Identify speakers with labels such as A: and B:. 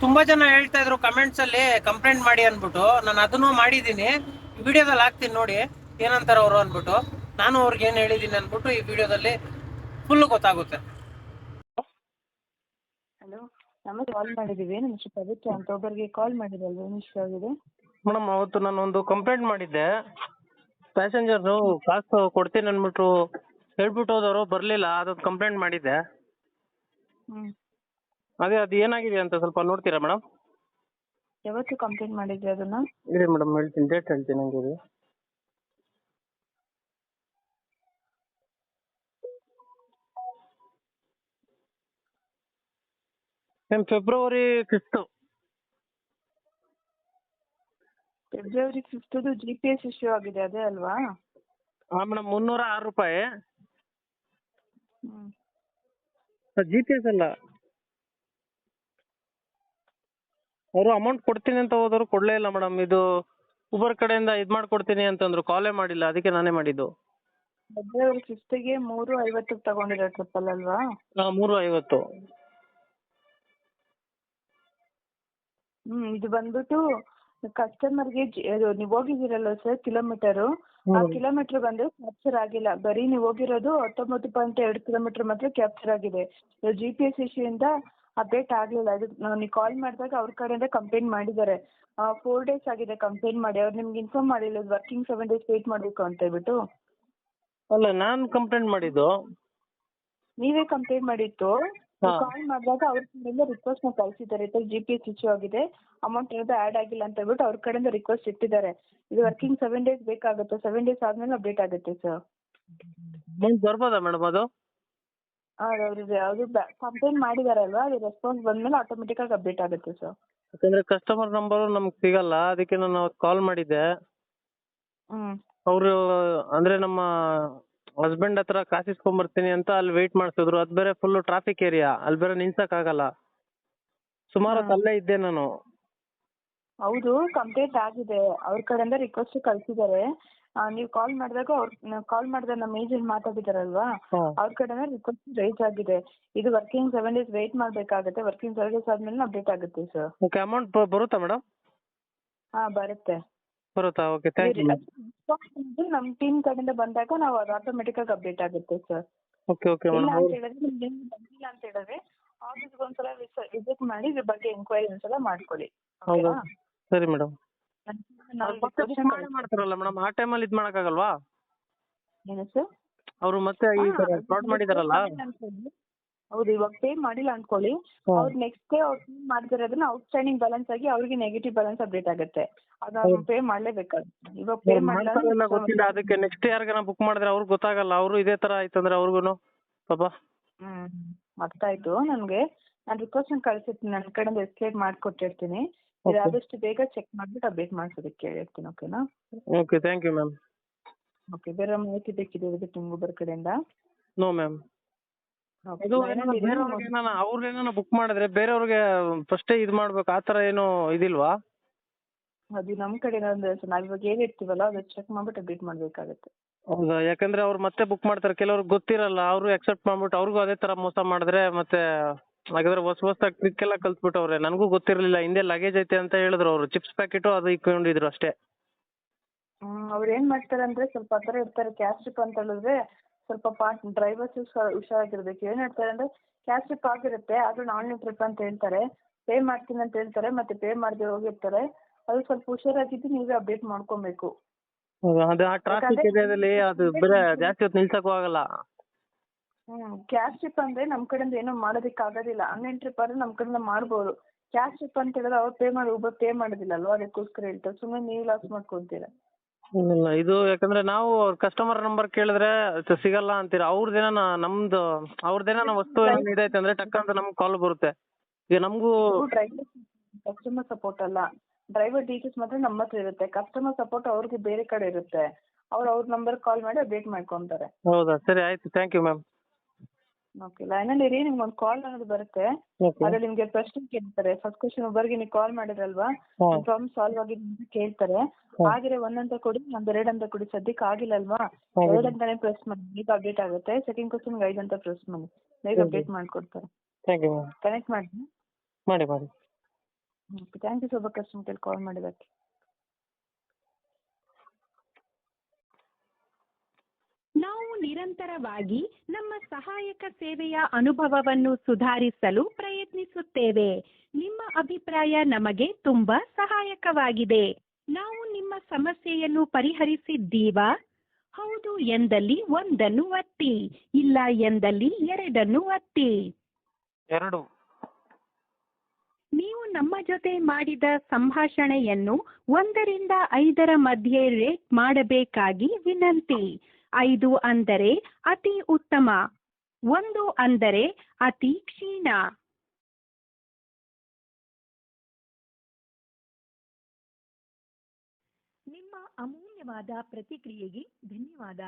A: ತುಂಬಾ ಜನ ಹೇಳ್ತಾ ಇದ್ರು ಕಮೆಂಟ್ಸ್ ಅಲ್ಲಿ ಕಂಪ್ಲೇಂಟ್ ಮಾಡಿ ಅನ್ಬಿಟ್ಟು. ನಾನು ಅದನ್ನು ಮಾಡಿದೀನಿ, ವಿಡಿಯೋದಲ್ಲಿ ಹಾಕ್ತೀನಿ ನೋಡಿ ಏನಂತಾರ ಅವರು ಅನ್ಬಿಟ್ಟು. ನಾನು ಅವ್ರಿಗೆ ಏನ್ ಹೇಳಿದೀನಿ ಅನ್ಬಿಟ್ಟು ಈ ವಿಡಿಯೋದಲ್ಲಿ ಫುಲ್ ಗೊತ್ತಾಗುತ್ತೆ.
B: ಹಲೋ, ನಮಗೆ ಕಾಲ್ ಮಾಡಿದೀವಿ. ನಮ್ಮ ಹೆಸರು ಪವಿತ್ರ ಅಂತ. ಒಬ್ಬರಿಗೆ ಕಾಲ್ ಮಾಡಿರಲ್ವ, ಏನು ಇಶ್ಯೂ ಆಗಿದೆ?
A: ಮೇಡಮ್, ಅವತ್ತು ನಾನು ಒಂದು ಕಂಪ್ಲೇಂಟ್ ಮಾಡಿದ್ದೆ. ಪ್ಯಾಸೆಂಜರ್ರು ಕಾಸು ಕೊಡ್ತೀನಿ ಅನ್ಬಿಟ್ಟು ಹೇಳ್ಬಿಟ್ಟು ಹೋದವರು ಬರ್ಲಿಲ್ಲ, ಅದೊಂದು ಕಂಪ್ಲೇಂಟ್ ಮಾಡಿದ್ದೆ. ಅದೇ ಅದು ಏನಾಗಿದೆ ಅಂತ ಸ್ವಲ್ಪ ನೋಡ್ತೀರಾ ಮೇಡಮ್?
B: ಯಾವತ್ತು ಕಂಪ್ಲೇಂಟ್ ಮಾಡಿದ್ರಿ ಅದನ್ನ?
A: ಇದೆ ಮೇಡಮ್, ಹೇಳ್ತೀನಿ, ಡೇಟ್ ಹೇಳ್ತೀನಿ ಹಂಗೆ. February 5th.
B: February 5th GPS issue ಆಗಿದೆ, ಅದೇ ಅಲ್ವಾ?
A: ಹಾಂ ಮೇಡಮ್, 306 ರೂಪಾಯಿ. GPS ಅಲ್ಲ, ಅವರು ಅಮೌಂಟ್ ಕೊಡ್ತೀನಿ ಅಂತ ಹೋದವರು ಕೊಡಲೇ ಇಲ್ಲ ಮೇಡಮ್. ಇದು ಉಬರ್ ಕಡೆಯಿಂದ ಇದು ಮಾಡ್ಕೊಡ್ತೀನಿ ಅಂತಂದ್ರು, ಕಾಲೇ ಮಾಡಿಲ್ಲ, ಅದಕ್ಕೆ ನಾನೇ ಮಾಡಿದ್ದು.
B: ಫೆಬ್ರವರಿ 5th 3:50 ತಗೊಂಡಿರೋ ಟ್ರಿಪ್ಪಲ್ ಅಲ್ವಾ?
A: ಹಾಂ, 3:50.
B: ಇದು ಬಂದ್ಬಿಟ್ಟು ಕಸ್ಟಮರ್ಗೆ ನೀವು ಹೋಗಿದ್ದೀರಲ್ಲ ಸರ್ ಕಿಲೋಮೀಟರು, ಆ ಕಿಲೋಮೀಟರ್ ಬಂದು ಕ್ಯಾಪ್ಚರ್ ಆಗಿಲ್ಲ. ಬರೀ ನೀವು ಹೋಗಿರೋದು 19.2 ಕಿಲೋಮೀಟರ್ ಮಾತ್ರ ಕ್ಯಾಪ್ಚರ್ ಆಗಿದೆ. GPS ಇಶ್ಯೂ ಇಂದ ಅಪ್ಡೇಟ್ ಆಗಲಿಲ್ಲ. ಅದು ನೀವು ಕಾಲ್ ಮಾಡಿದಾಗ ಅವ್ರ ಕಡೆಯಿಂದ ಕಂಪ್ಲೇಂಟ್ ಮಾಡಿದ್ದಾರೆ. 4 days ಆಗಿದೆ ಕಂಪ್ಲೇಂಟ್ ಮಾಡಿ. ಅವ್ರು ನಿಮ್ಗೆ ಇನ್ಫಾರ್ಮ್ ಮಾಡಿಲ್ಲ ವರ್ಕಿಂಗ್ 7 days ವೇಟ್ ಮಾಡಬೇಕು ಅಂತ ಹೇಳ್ಬಿಟ್ಟು?
A: ಅಲ್ಲ, ನಾನು ಕಂಪ್ಲೇಂಟ್ ಮಾಡಿದ್ದು.
B: ನೀವೇ ಕಂಪ್ಲೇಂಟ್ ಮಾಡಿತ್ತು. ಕಾಲ್ ಮಾಡಿದಾಗ ಅವ್ರ ಕಡೆಯಿಂದ ರಿಕ್ವೆಸ್ಟ್ ನ ಕಳಿಸಿದ್ದಾರೆ, GPS ಇಶ್ಯೂ ಆಗಿದೆ, ಅಮೌಂಟ್ ಏನಾದ್ರು ಆಡ್ ಆಗಿಲ್ಲ ಅಂತ ಹೇಳ್ಬಿಟ್ಟು ಅವ್ರ ಕಡೆಯಿಂದ ರಿಕ್ವೆಸ್ಟ್ ಇಟ್ಟಿದ್ದಾರೆ. ಇದು ವರ್ಕಿಂಗ್ 7 days ಬೇಕಾಗುತ್ತೆ. 7 days ಆದ್ಮೇಲೆ ಅಪ್ಡೇಟ್ ಆಗುತ್ತೆ ಸರ್.
A: ಅಮೌಂಟ್ ಬರ್ಬೋದಾ ಮೇಡಮ್ ಅದು?
B: ಅದು ಕಂಪ್ಲೇಂಟ್ ಮಾಡಿದಾರಲ್ವಾ, ಅದು ರೆಸ್ಪಾನ್ಸ್ ಬಂದ್ಮೇಲೆ ಆಟೋಮೆಟಿಕ್ ಆಗಿ ಅಪ್ಡೇಟ್ ಆಗುತ್ತೆ ಸರ್.
A: ಯಾಕಂದ್ರೆ ಕಸ್ಟಮರ್ ನಂಬರ್ ನಮ್ಗೆ ಸಿಗಲ್ಲ, ಅದಕ್ಕೆ ನಾನು ಕಾಲ್ ಮಾಡಿದ್ದೆ. ಅವರು ಅಂದ್ರೆ ನಮ್ಮ ಹಸ್ಬೆಂಡ್ ಹತ್ರ ಕಾಸು ಇಸ್ಕೊಂಡ್ಬರ್ತೀನಿ ಅಂತ ಅಲ್ಲಿ ವೇಟ್ ಮಾಡ್ತಿದ್ರು. ಅದು ಬೇರೆ ಫುಲ್ ಟ್ರಾಫಿಕ್ ಏರಿಯಾ, ಅಲ್ಲಿ ಬೇರೆ ನಿಲ್ಸಕ್ ಆಗಲ್ಲ. ಸುಮಾರು ಅಲ್ಲೇ ಇದ್ದೆ ನಾನು.
B: ಹೌದು, ಕಂಪ್ಲೇಂಟ್ ಆಗಿದೆ. ಅವ್ರ ಕಡೆಯಿಂದ ರಿಕ್ವೆಸ್ಟ್ ಕಳ್ಸಿದ್ದಾರೆ. ನೀವು ಕಾಲ್ ಮಾಡಿದಾಗ ನಮ್ಮ ಏಜೆಂಟ್ ಮಾತಾಡಿದಾರಲ್ವಾ, ಅವ್ರ ಕಡೆಯಿಂದ ರಿಕ್ವೆಸ್ಟ್ ರೈಸ್ ಆಗಿದೆ. ಇದು ವರ್ಕಿಂಗ್ 7 days ವೇಟ್ ಮಾಡ್ಬೇಕಾಗುತ್ತೆ. ವರ್ಕಿಂಗ್ 7 days ಆದ್ಮೇಲೆ ಅಪ್ಡೇಟ್ ಆಗುತ್ತೆ ಸರ್.
A: ಓಕೆ, ಅಮೌಂಟ್ ಬರುತ್ತಾ ಮೇಡಮ್?
B: ಬರುತ್ತೆ.
A: ಬರುತ್ತಾ? Okay, thank you.
B: ನಮ್ಮ ಟೀಮ್ ಕಡೆಯಿಂದ ಬಂದಾಗ ನಾವು ಅದು ಆಟೋಮೆಟಿಕ್ ಆಗಿ ಅಪ್ಡೇಟ್ ಆಗುತ್ತೆ ಸರ್.
A: ಓಕೆ ಓಕೆ
B: ಇಲ್ಲ
A: ಮೇಡಮ್.
B: ಅಂತ ಹೇಳಿದ್ರೆ ನಿಮ್ಗೆ ಬಂದಿಲ್ಲ ಅಂತ ಹೇಳಿದ್ರೆ ಆಫೀಸ್ಗೆ ಒಂದ್ಸಲ ವಿಸಿಟ್ ಮಾಡಿ ಇದ್ರ ಬಗ್ಗೆ ಎಂಕ್ವೈರಿ ಒಂದ್ಸಲ ಮಾಡ್ಕೊಳ್ಳಿ.
A: ಹೌದಾ? ಸರಿ ಮೇಡಮ್.
B: ನಾವು
A: ಮಾಡ್ತಾರಲ್ಲ ಮೇಡಮ್, ಆ ಟೈಮಲ್ಲಿ ಇದು ಮಾಡಕ್ಕಾಗಲ್ವಾ?
B: ಏನು ಸರ್?
A: ಅವರು ಮತ್ತೆ ಈ ತರ ಫ್ರಾಡ್ ಮಾಡಿದಾರಲ್ಲ.
B: ಹೌದು, ಇವಾಗ ಪೇ ಮಾಡಿಲ್ಲ ಅನ್ಕೊಳ್ಳಿ, ಅವ್ರು ನೆಕ್ಸ್ಟ್ ಡೇ ಅವ್ರು ಪೇ ಮಾಡ್ತಿರೋದನ್ನ ಔಟ್ಸ್ಟ್ಯಾಂಡಿಂಗ್ ಬ್ಯಾಲೆನ್ಸ್ ಆಗಿ ಅವ್ರಿಗೆ ನೆಗೆಟಿವ್ ಬ್ಯಾಲೆನ್ಸ್ ಅಪ್ಡೇಟ್ ಆಗುತ್ತೆ. ಅದನ್ನ ಪೇ ಮಾಡ್ಲೇಬೇಕಾಗುತ್ತೆ. ಇವಾಗ ಪೇ ಮಾಡಿಲ್ಲ
A: ಗೊತ್ತಿಲ್ಲ, ಅದಕ್ಕೆ ನೆಕ್ಸ್ಟ್ ಯಾರಿಗಾನ ಬುಕ್ ಮಾಡಿದ್ರೆ ಅವ್ರಿಗೆ ಗೊತ್ತಾಗಲ್ಲ. ಅವರು ಇದೇ ತರ ಆಯ್ತಂದ್ರೆ ಅವ್ರಿಗೂ ಪಾಪ.
B: ಅರ್ಥ ಆಯ್ತು ನನ್ಗೆ. ನಾನು ರಿಕ್ವೆಸ್ಟ್ ಕಳ್ಸಿರ್ತೀನಿ, ನನ್ನ ಕಡೆಯಿಂದ ಎಸ್ಕೇಪ್ ಮಾಡ್ಕೊಟ್ಟಿರ್ತೀನಿ. ಇದು ಆದಷ್ಟು ಬೇಗ ಚೆಕ್ ಮಾಡ್ಬಿಟ್ಟು ಅಪ್ಡೇಟ್ ಮಾಡ್ಸೋದಕ್ಕೆ ಹೇಳಿರ್ತೀನಿ. ಓಕೆನಾ?
A: Okay, thank you ma'am.
B: Okay, ಬೇರೆ ಮಾಹಿತಿ ಬೇಕಿದೆ ನಿಮ್ಗೆ ಒಬ್ಬರ ಕಡೆಯಿಂದ?
A: No ma'am. ಅವ್ರೇನ ಬುಕ್ ಮಾಡಿದ್ರೆ ಬೇರೆಯವ್ರಿಗೆ ಫಸ್ಟೇ ಇದು ಮಾಡ್ಬೇಕು, ಆತರ ಏನು ಇದಿಲ್ವಾ?
B: ಅದು ನಮ್ಮ ಕಡೆ ನಾವ್ ಇವಾಗ ಏನ್ ಇರ್ತೀವಲ್ಲ ಅದು ಚೆಕ್ ಮಾಡ್ಬಿಟ್ಟು ಅಪ್ಡೇಟ್ ಮಾಡ್ಬೇಕಾಗತ್ತೆ.
A: ಹೌದಾ? ಯಾಕಂದ್ರೆ ಅವ್ರು ಮತ್ತೆ ಬುಕ್ ಮಾಡ್ತಾರೆ, ಕೆಲವ್ರಿಗೆ ಗೊತ್ತಿರಲ್ಲ, ಅವರು ಅಕ್ಸೆಪ್ಟ್ ಮಾಡ್ಬಿಟ್ಟು ಅವ್ರಿಗೂ ಅದೇ ತರ ಮೋಸ ಮಾಡಿದ್ರೆ ಮತ್ತೆ ಹಾಗಾದ್ರೆ ಹೊಸದಾಗಿ ಟ್ರಿಕ್ ಎಲ್ಲ ಕಲ್ತ್ಬಿಟ್ಟವ್ರೆ. ನನಗೂ ಗೊತ್ತಿರಲಿಲ್ಲ, ಹಿಂದೆ ಲಗೇಜ್ ಐತೆ ಅಂತ ಹೇಳಿದ್ರು ಅವರು. ಚಿಪ್ಸ್ ಪ್ಯಾಕೆಟು ಅದು ಇಕ್ಕೊಂಡಿದ್ರು ಅಷ್ಟೇ.
B: ಅವ್ರು ಏನ್ ಮಾಡ್ತಾರೆ ಅಂದ್ರೆ ಸ್ವಲ್ಪ ಆ ಥರ ಇರ್ತಾರೆ. ಕ್ಯಾಶ್ ಟ್ರಿಪ್ ಅಂತ ಹೇಳಿದ್ರೆ ಸ್ವಲ್ಪ ಡ್ರೈವರ್ಸ್ ಹುಷಾರಾಗಿರ್ಬೇಕು. ಏನ್ ಹೇಳ್ತಾರೆ ಅಂದ್ರೆ ಕ್ಯಾಶ್ ಟ್ರಿಪ್ ಆಗಿರುತ್ತೆ, ಆದ್ರೂ ಆನ್ಲೈನ್ ಟ್ರಿಪ್ ಅಂತ ಹೇಳ್ತಾರೆ, ಪೇ ಮಾಡ್ತೀನಿ ಅಂತ ಹೇಳ್ತಾರೆ, ಮತ್ತೆ ಪೇ ಮಾಡದೆ ಹೋಗಿರ್ತಾರೆ. ಅದು ಸ್ವಲ್ಪ ಹುಷಾರಾಗಿದ್ದು ನೀವೇ ಅಪ್ಡೇಟ್ ಮಾಡ್ಕೊಬೇಕು.
A: ಅದು ಆ ಟ್ರಾಫಿಕ್ ಏರಿಯಾದಲ್ಲಿ ಅದು ಬೇರೆ ಜಾಸ್ತಿ ಹೊತ್ತು ನಿಲ್ಸಕ್ಕೂ ಆಗಲ್ಲ.
B: ಕ್ಯಾಶ್ ಟ್ರಿಪ್ ಅಂದ್ರೆ ನಮ್ ಕಡೆಯಿಂದ ಏನೋ ಮಾಡೋದಕ್ಕೆ ಆಗೋದಿಲ್ಲ. ಆನ್ಲೈನ್ ಟ್ರಿಪ್ ಆದ್ರೆ ನಮ್ ಕಡೆಯಿಂದ ಮಾಡ್ಬೋದು. ಕ್ಯಾಶ್ ಟ್ರಿಪ್ ಅಂತ ಹೇಳಿದ್ರೆ ಅವ್ರು ಪೇ ಮಾಡೋದಿಲ್ಲ ಅಲ್ವಾ, ಅದಕ್ಕೋಸ್ಕರ ಹೇಳ್ತಾರೆ. ಸುಮ್ಮನೆ ನೀವು ಲಾಸ್ ಮಾಡ್ಕೊಂತೀರಾ.
A: ಇಲ್ಲ, ಇದು ಯಾಕಂದ್ರೆ ನಾವು ಕಸ್ಟಮರ್ ನಂಬರ್ ಕೇಳಿದ್ರೆ ಸಿಗಲ್ಲ ಅಂತೀರಾ. ಅವ್ರದ್ದೇನ ನಮ್ದು ಅವ್ರದ್ದೇನ ವಸ್ತು ಇದೈತೆ ಅಂದ್ರೆ ಟಕ್ ಅಂತ ನಮ್ಗೆ ಕಾಲ್ ಬರುತ್ತೆ. ಈಗ ನಮಗೂ
B: ಡ್ರೈವರ್ ಕಸ್ಟಮರ್ ಸಪೋರ್ಟ್ ಅಲ್ಲ, ಡ್ರೈವರ್ ಡೀಟೇಲ್ಸ್ ಮಾತ್ರ ನಮ್ಮ ಹತ್ರ ಇರುತ್ತೆ. ಕಸ್ಟಮರ್ ಸಪೋರ್ಟ್ ಅವ್ರಿಗೆ ಬೇರೆ ಕಡೆ ಇರುತ್ತೆ. ಅವ್ರ ನಂಬರ್ ಕಾಲ್ ಮಾಡಿ ಅಪ್ಡೇಟ್ ಮಾಡ್ಕೊಂತಾರೆ.
A: ಹೌದಾ? ಸರಿ, ಆಯ್ತು, ಥ್ಯಾಂಕ್ ಯು ಮ್ಯಾಮ್.
B: ಓಕೆ, ಲೈನಲ್ಲಿ ಇರಿ. ನಿಮ್ಗೆ ಒಂದು ಕಾಲ್ ಅನ್ನೋದು ಬರುತ್ತೆ, ಅದ್ರಲ್ಲಿ ನಿಮ್ಗೆ ಪ್ರಶ್ನೆ ಕೇಳ್ತಾರೆ. ಫಸ್ಟ್ ಕ್ವಶನ್ ಒಬ್ಬರಿಗೆ ನೀವು ಕಾಲ್ ಮಾಡಿದ್ರಲ್ವಾ, ಪ್ರಾಬ್ಲಮ್ ಸಾಲ್ವ್ ಆಗಿದೆ ಅಂತ ಕೇಳ್ತಾರೆ. ಆಗಿದ್ರೆ 1 ಅಂತ ಕೊಡಿ, ಒಂದು 2 ಅಂತ ಕೊಡಿ. ಸದ್ಯಕ್ಕೆ ಆಗಿಲ್ಲ ಅಲ್ವಾ, 2 ಅಂತಾನೆ ಪ್ರೆಸ್ ಮಾಡಿ, ಬೇಗ ಅಪ್ಡೇಟ್ ಆಗುತ್ತೆ. ಸೆಕೆಂಡ್ ಕ್ವಶನ್ಗೆ 5 ಅಂತ ಪ್ರೆಸ್ ಮಾಡಿ, ಬೇಗ ಅಪ್ಡೇಟ್ ಮಾಡ್ಕೊಡ್ತಾರೆ.
A: Thank you ma'am.
B: ಕನೆಕ್ಟ್ ಮಾಡಿ.
A: ಮಾಡಿ.
B: Okay, thank you so much customer care call ಮಾಡಿದ್ದಕ್ಕೆ.
C: ನಾವು ನಿರಂತರವಾಗಿ ನಮ್ಮ ಸಹಾಯಕ ಸೇವೆಯ ಅನುಭವವನ್ನು ಸುಧಾರಿಸಲು ಪ್ರಯತ್ನಿಸುತ್ತೇವೆ. ನಿಮ್ಮ ಅಭಿಪ್ರಾಯ ನಮಗೆ ತುಂಬಾ ಸಹಾಯಕವಾಗಿದೆ. ನಾವು ನಿಮ್ಮ ಸಮಸ್ಯೆಯನ್ನು ಪರಿಹರಿಸಿದ್ದೀವಾ? ಹೌದು ಎಂದಲ್ಲಿ 1 ಒತ್ತಿ, ಇಲ್ಲ ಎಂದಲ್ಲಿ 2 ಒತ್ತಿ.
A: 2.
C: ನೀವು ನಮ್ಮ ಜೊತೆ ಮಾಡಿದ ಸಂಭಾಷಣೆಯನ್ನು 1 ರಿಂದ 5 ಮಧ್ಯೆ ರೇಟ್ ಮಾಡಬೇಕಾಗಿ ವಿನಂತಿ. 5 ಅಂದರೆ ಅತಿ ಉತ್ತಮ, 1 ಅಂದರೆ ಅತಿ ಕ್ಷೀಣ. ನಿಮ್ಮ ಅಮೂಲ್ಯವಾದ ಪ್ರತಿಕ್ರಿಯೆಗೆ ಧನ್ಯವಾದ.